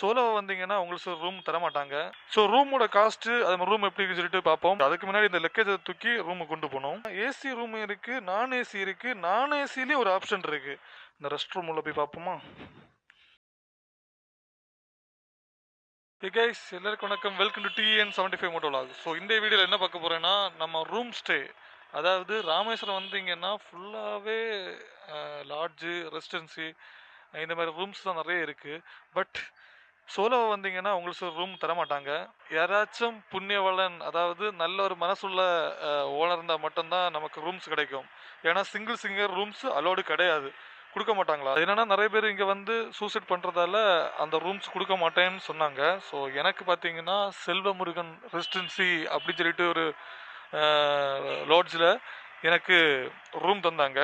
சோலோவா வந்தீங்கன்னா உங்களுக்கு ரூம் தரமாட்டாங்க. ஸோ ரூமோட காஸ்ட்டு அது ரூம் எப்படி இருக்குன்னு சொல்லிட்டு பார்ப்போம். அதுக்கு முன்னாடி இந்த லக்கேஜை தூக்கி ரூமுக்கு கொண்டு போகணும். ஏசி ரூம் இருக்கு, நான் ஏசி இருக்கு. நான் ஏசிலேயும் ஒரு ஆப்ஷன் இருக்கு. இந்த ரெஸ்ட் ரூம் உள்ள போய் பார்ப்போமா? ஹே கைஸ், எல்லாருக்கும் வணக்கம். Welcome to TN75 மோட்டோலாக். ஸோ இந்த வீடியோவில் என்ன பார்க்க போகிறேன்னா, நம்ம ரூம் ஸ்டே, அதாவது ராமேஸ்வரம் வந்தீங்கன்னா ஃபுல்லாகவே லாட்ஜு, ரெசிடென்சி இந்த மாதிரி ரூம்ஸ் தான் நிறைய இருக்குது. பட் சோலோவா வந்தீங்கன்னா உங்களுக்கு ரூம் தரமாட்டாங்க. யாராச்சும் புண்ணியவளன், அதாவது நல்ல ஒரு மனசுள்ள ஓனர் இருந்தால் மட்டும்தான் நமக்கு ரூம்ஸ் கிடைக்கும். ஏன்னா சிங்கிள் ரூம்ஸ் அலோடு கிடையாது, கொடுக்க மாட்டாங்களா? என்னன்னா நிறைய பேர் இங்கே வந்து சூசைட் பண்ணுறதால அந்த ரூம்ஸ் கொடுக்க மாட்டேன்னு சொன்னாங்க. ஸோ எனக்கு பார்த்தீங்கன்னா செல்வமுருகன் ரெசிடென்சி அப்படின்னு சொல்லிட்டு ஒரு லாட்ஜில் எனக்கு ரூம் தந்தாங்க.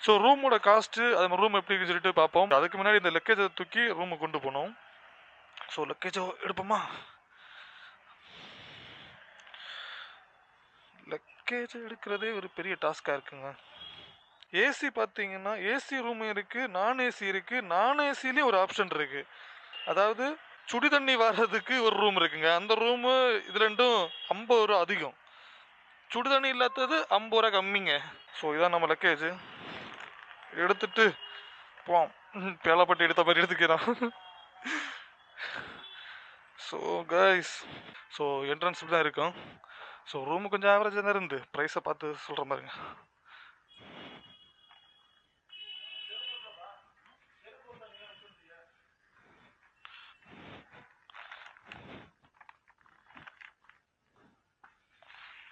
ஸோ ரூமோட காஸ்ட்டு அது ரூம் எப்படி இருக்குன்னு சொல்லிட்டு பார்ப்போம். அதுக்கு முன்னாடி இந்த லக்கேஜை தூக்கி ரூமுக்கு கொண்டு போகணும். ஸோ லக்கேஜோ எடுப்போமா? லக்கேஜ் எடுக்கிறதே ஒரு பெரிய டாஸ்காக இருக்குங்க. ஏசி பார்த்தீங்கன்னா ஏசி ரூம் இருக்குது, நான் ஏசி இருக்குது. நான் ஏசிலேயும் ஒரு ஆப்ஷன் இருக்குது. அதாவது சுடி தண்ணி வர்றதுக்கு ஒரு ரூம் இருக்குங்க. அந்த ரூமு இது ரெண்டும் 50 ரூபா அதிகம். சுடு தண்ணி இல்லாதது 50 ரூபா கம்மிங்க. ஸோ இதான் நம்ம லக்கேஜ். எடுத்துட்டு போவோம். பேலப்பட்டி எடுத்த மாதிரி எடுத்துக்கிறான். ஸோ கைஸ், ஸோ என்ட்ரன்ஸ் தான் இருக்கும். ஸோ ரூமு கொஞ்சம் ஆவரேஜாக தான் இருந்து ப்ரைஸை பார்த்து சொல்கிற மாதிரிங்க.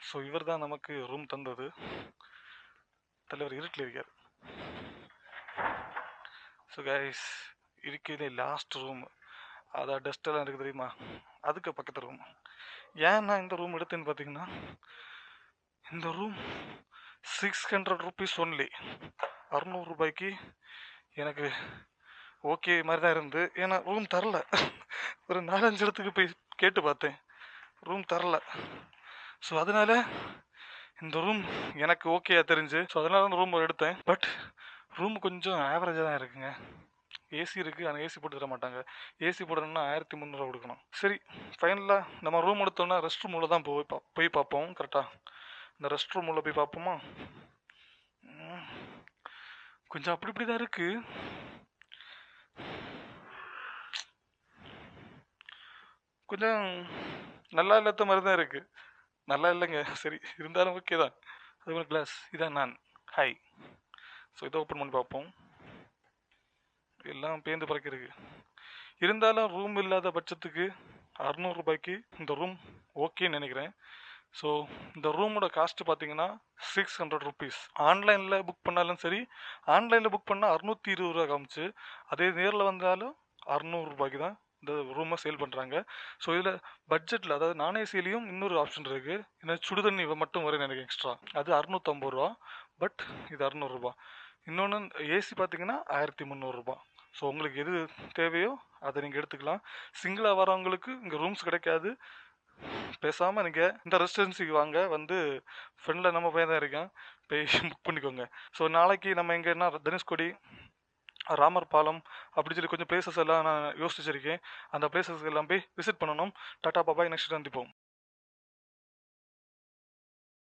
ஸோ இவர் தான் நமக்கு ரூம் தந்தது. தலைவர் இருட்டில் இருக்கார். ஸோ கைஸ், இருக்கிறதே லாஸ்ட் ரூம், அதான் டஸ்டெல்லாம் இருக்குது தெரியுமா, அதுக்கு பக்கத்து ரூம். ஏன் நான் இந்த ரூம் எடுத்தேன்னு பார்த்தீங்கன்னா, இந்த ரூம் 600 ருபீஸ் ஒன்லி. 600 ரூபாய்க்கு எனக்கு ஓகே மாதிரி தான் இருந்து. ஏன்னா ரூம் தரல. ஒரு 4-5 இடத்துக்கு போய் கேட்டு பார்த்தேன், ரூம் தரல. ஸோ அதனால இந்த ரூம் எனக்கு ஓகேயா தெரிஞ்சு, ஸோ அதனால தான் ரூம் எடுத்தேன். பட் ரூம் கொஞ்சம் ஆவரேஜாக தான் இருக்குங்க. ஏசி இருக்குது, ஆனால் ஏசி போட்டு தர மாட்டாங்க. ஏசி போடணும்னா 1300 கொடுக்கணும். சரி, ஃபைனலாக நம்ம ரூம் எடுத்தோன்னா ரெஸ்ட் ரூம் உள்ள தான் போய் பார்ப்போம். கரெக்டாக இந்த ரெஸ்ட் ரூம் உள்ள போய் பார்ப்போமா? கொஞ்சம் அப்படி இப்படி தான் இருக்குது. கொஞ்சம் நல்லா இல்லாத மாதிரி தான் இருக்குது. நல்லா இல்லைங்க, சரி இருந்தாலும் ஓகே தான். அது ஒரு கிளாஸ், இதான் நான். ஹாய். ஸோ இதை ஓப்பன் பண்ணி பார்ப்போம். எல்லாம் பேந்து பறக்கிருக்கு. இருந்தாலும் ரூம் இல்லாத பட்சத்துக்கு 600 ரூபாய்க்கு இந்த ரூம் ஓகேன்னு நினைக்கிறேன். ஸோ இந்த ரூமோட காஸ்ட்டு பார்த்தீங்கன்னா 600 ருபீஸ். ஆன்லைனில் புக் பண்ணாலும் சரி, ஆன்லைனில் புக் பண்ணால் 620 ரூபா காமிச்சு, அதே நேரில் வந்தாலும் 600 ரூபாய்க்கு தான் இந்த ரூமை சேல் பண்ணுறாங்க. ஸோ இதில் பட்ஜெட்டில், அதாவது நான் ஏசிலையும் இன்னொரு ஆப்ஷன் இருக்குது. இந்த சுடுதண்ணி மட்டும் வரும் எனக்கு எக்ஸ்ட்ரா, அது 650 ரூபா. பட் இது 600 ரூபா. இன்னொன்று ஏசி பார்த்தீங்கன்னா 1300 ரூபா. ஸோ உங்களுக்கு எது தேவையோ அதை நீங்கள் எடுத்துக்கலாம். சிங்கிளாக வரவங்களுக்கு இங்கே ரூம்ஸ் கிடைக்காது. பேசாமல் நீங்கள் இந்த ரெசிடென்சிக்கு வாங்க, வந்து ஃப்ரெண்டில் நம்ம பையன் தான் இருக்கேன், போய் புக் பண்ணிக்கோங்க. ஸோ நாளைக்கு நம்ம எங்கன்னா தனுஷ்கோடி, ராமர் பாலம் அப்படி சொல்லி கொஞ்சம் பிளேசஸ் எல்லாம் நான் யோசிச்சிருக்கேன். அந்த பிளேசஸ்க்கு எல்லாம் போய் விசிட் பண்ணணும். டாடா பாபாய், நெக்ஸ்ட் சந்திப்போம்.